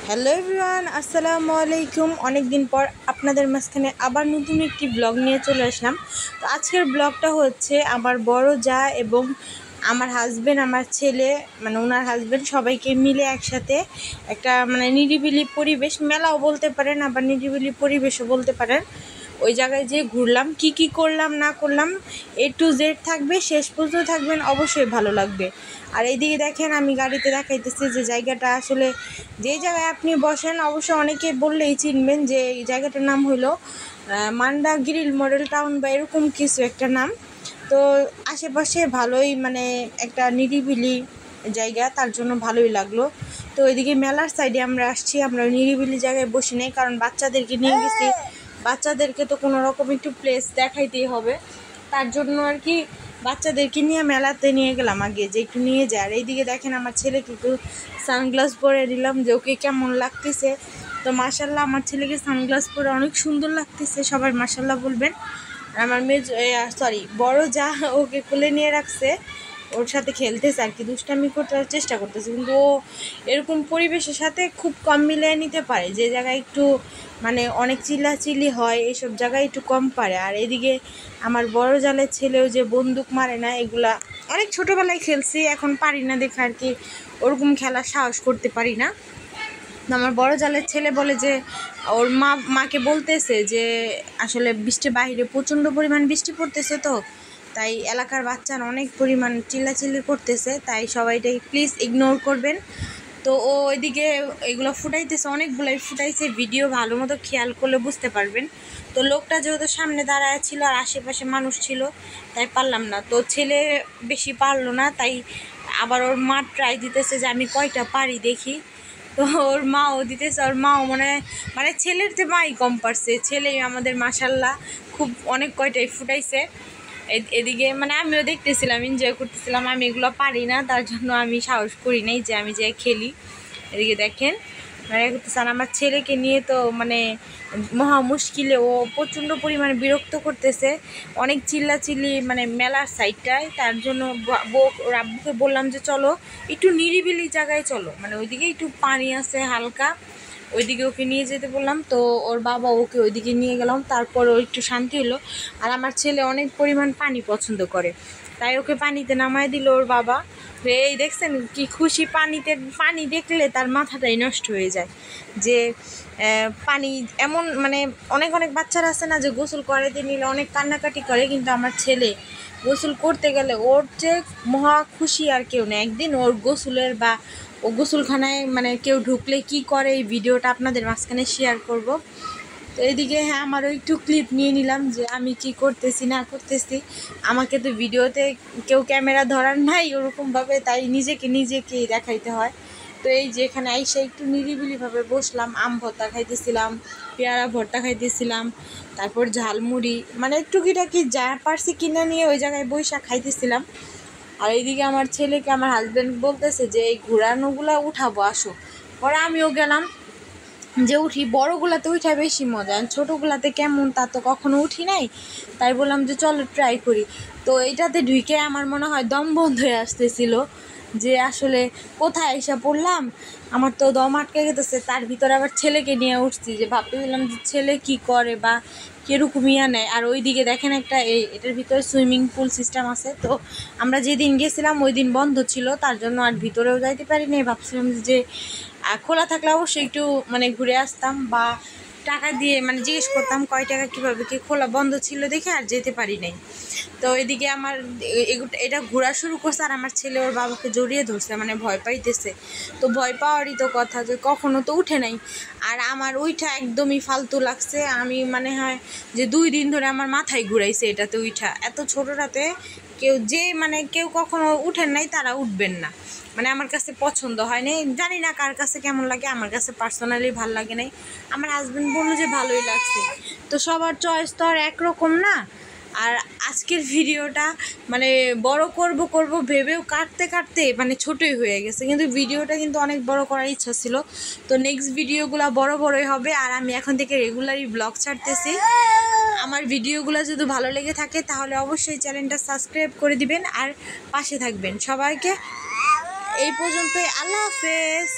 Hello everyone, আসসালামু আলাইকুম। অনেক দিন পর আপনাদের মাঝখানে আবার নতুন একটি ব্লগ নিয়ে চলে আসলাম। তো আজকের ব্লগটা হচ্ছে আমার বড় জা এবং আমার হাজব্যান্ড, আমার ছেলে মানে ওনার হাজব্যান্ড সবাইকে মিলে একসাথে একটা মানে নিরিবিলি পরিবেশ, মেলাও বলতে পারেন আবার নিরিবিলি পরিবেশও বলতে পারেন, ওই জায়গায় যে ঘুরলাম। কি করলাম না করলাম A to Z থাকবে, শেষ পর্যন্ত থাকবেন, অবশ্যই ভালো লাগবে। আর এইদিকে দেখেন আমি গাড়িতে দেখাইতেছি যে জায়গাটা আসলে যে জায়গায় আপনি বসেন অবশ্যই অনেকে বললেই চিনবেন যে এই জায়গাটার নাম হলো মান্ডা গ্রিল মডেল টাউন বা এরকম কিছু একটা নাম। তো আশেপাশে ভালোই মানে একটা নিরিবিলি জায়গা, তার জন্য ভালোই লাগলো। তো ওইদিকে মেলার সাইডে আমরা আসছি, আমরা নিরিবিলি জায়গায় বসি নেই, কারণ বাচ্চাদেরকে নিয়ে গেছি, বাচ্চাদেরকে তো কোনো রকম একটু প্লেস দেখাইতেই হবে, তার জন্য আর কি বাচ্চাদেরকে নিয়ে মেলাতে নিয়ে গেলাম আগে, যে একটু নিয়ে যায়। আর এইদিকে দেখেন আমার ছেলেকে একটু সানগ্লাস পরে দিলাম যে ওকে কেমন লাগতেছে। তো মাশাল্লাহ আমার ছেলেকে সানগ্লাস পরে অনেক সুন্দর লাগতেছে, সবাই মাশাল্লাহ বলবেন। আর আমার বড় যা ওকে কোলে নিয়ে রাখছে, ওর সাথে খেলতেছে আর কি, দুষ্টামি করতে চেষ্টা করতেছে, কিন্তু ও এরকম পরিবেশের সাথে খুব কম মিলিয়ে নিতে পারে, যে জায়গায় একটু মানে অনেক চিল্লাচিল্লি হয় এইসব জায়গায় একটু কম পারে। আর এদিকে আমার বড় জালের ছেলেও যে বন্দুক মারে না, এগুলা অনেক ছোটোবেলায় খেলছি, এখন পারি না দেখে আর কি ওরকম খেলার সাহস করতে পারি না। আমার বড় জালের ছেলে বলে যে ওর মাকে বলতেছে যে আসলে বৃষ্টি বাহিরে প্রচণ্ড পরিমাণ বৃষ্টি পড়তেছে, তো তাই এলাকার বাচ্চারা অনেক পরিমাণ চিল্লাচিল্লি করতেছে, তাই সবাইটাই প্লিজ ইগনোর করবেন। তো ও ওইদিকে এগুলো ফুটাইতেছে, অনেকগুলোই ফুটাইছে, ভিডিও ভালো মতো খেয়াল করলে বুঝতে পারবেন। তো লোকটা যেহেতু সামনে দাঁড়ায় ছিল আর আশেপাশে মানুষ ছিল, তাই পারলাম না। তো ছেলে বেশি পারলো না, তাই আবার ওর মা ট্রাই দিতেছে যে আমি কয়টা পারি দেখি। তো ওর মাও দিতেছে, ওর মাও মানে ছেলের তো মাই কম পারছে, ছেলে আমাদের মাশাল্লাহ খুব অনেক কয়টাই ফুটাইছে। এদিকে মানে আমিও দেখতেছিলাম, এনজয় করতেছিলাম, আমি এগুলো পারি না, তার জন্য আমি সাহস করি নাই যে আমি যাই খেলি। এদিকে দেখেন মানে করতেছেন আমার ছেলেকে নিয়ে, তো মানে মহা মুশকিলে, ও প্রচণ্ড পরিমাণে বিরক্ত করতেছে, অনেক চিল্লাচিল্লি মানে মেলার সাইডটায়, তার জন্য ওর আব্বুকে বললাম যে চলো একটু নিরিবিলি জায়গায় চলো, মানে ওইদিকে একটু পানি আছে হালকা, ওইদিকে ওকে নিয়ে যেতে বললাম। তো ওর বাবা ওকে ওইদিকে নিয়ে গেলাম, তারপর ও একটু শান্তি হলো। আর আমার ছেলে অনেক পরিমাণ পানি পছন্দ করে, তাই ওকে পানিতে নামায় দিল ওর বাবা। এই দেখছেন কি খুশি, পানি দেখলে তার মাথাটাই নষ্ট হয়ে যায়, যে পানি এমন মানে অনেক বাচ্চারা আছে না যে গোসল করাতে নিলে অনেক কান্নাকাটি করে, কিন্তু আমার ছেলে গোসল করতে গেলে ওর যে মহা খুশি আর কেউ নেই। একদিন ওর গোসলের বা ও গোসলখানায় মানে কেউ ঢুকলে কি করে এই ভিডিওটা আপনাদের মাঝখানে শেয়ার করব। তো এইদিকে হ্যাঁ আমারও একটু ক্লিপ নিয়ে নিলাম যে আমি কি করতেছি না করতেছি, আমাকে তো ভিডিওতে কেউ ক্যামেরা ধরার নাই ওরকমভাবে, তাই নিজেকেই দেখাইতে হয়। তো এই যে এখানে আইসা একটু নিরিবিলিভাবে বসলাম, আম ভর্তা খাইতেছিলাম, পেয়ারা ভর্তা খাইতেছিলাম, তারপর ঝালমুড়ি মানে টুকিটাকি যা পারছি কিনে নিয়ে ওই জায়গায় বৈশা খাইতেছিলাম। আর এইদিকে আমার ছেলেকে আমার হাজব্যান্ড বলতেছে যে এই ঘোরানোগুলা উঠাবো আসো, পরে আমিও গেলাম যে উঠি, বড়গুলাতে উঠা বেশি মজা, ছোটোগুলাতে কেমন তা তো কখনো উঠি নাই, তাই বললাম যে চলো ট্রাই করি। তো এইটাতে ঢুকে আমার মনে হয় দম বন্ধ হয়ে আসতেছিল, যে আসলে কোথায় এসে পড়লাম, আমার তো দম আটকে গেতেছে। তার ভিতরে আবার ছেলেকে নিয়ে উঠছি, যে ভাবতেছিলাম যে ছেলে কি করে বা কীরকম ইয়া নেয়। আর ওইদিকে দেখেন একটা এটার ভিতরে সুইমিং পুল সিস্টেম আছে, তো আমরা যেদিন গেছিলাম ওই দিন বন্ধ ছিল, তার জন্য আর ভিতরেও যাইতে পারিনি। ভাবছিলাম যে খোলা থাকলে অবশ্যই একটু মানে ঘুরে আসতাম বা টাকা দিয়ে মানে জিজ্ঞেস করতাম কয় টাকা কীভাবে কি, খোলা বন্ধ ছিল দেখে আর যেতে পারি নাই। তো এদিকে আমার এটা ঘোরা শুরু করছে, আর আমার ছেলে ওর বাবাকে জড়িয়ে ধরছে, মানে ভয় পাইতেছে। তো ভয় পাওয়ারই তো কথা, যে কখনো তো উঠে নাই, আর আমার উইঠা একদমই ফালতু লাগছে। আমি মানে হয় যে 2 দিন ধরে আমার মাথায় ঘুরাইছে এটাতে উইঠা, এত ছোটোটাতে কেউ কখনো উঠেন নাই, তারা উঠবেন না, মানে আমার কাছে পছন্দ হয় নাই, জানি না কার কাছে কেমন লাগে, আমার কাছে পার্সোনালি ভালো লাগে নাই। আমার হাজব্যান্ড বললো যে ভালোই লাগছে, তো সবার চয়েস তো আর একরকম না। আর আজকের ভিডিওটা মানে বড় করব ভেবেও কাটতে মানে ছোটই হয়ে গেছে, কিন্তু ভিডিওটা কিন্তু অনেক বড় করার ইচ্ছা ছিল। তো নেক্সট ভিডিওগুলো বড়ই হবে, আর আমি এখন থেকে রেগুলারই ব্লগ ছাড়তেছি। আমার ভিডিওগুলো যদি ভালো লেগে থাকে তাহলে অবশ্যই চ্যানেলটা সাবস্ক্রাইব করে দিবেন আর পাশে থাকবেন। সবাইকে এই পর্যন্তই, আল্লাহ হাফেজ।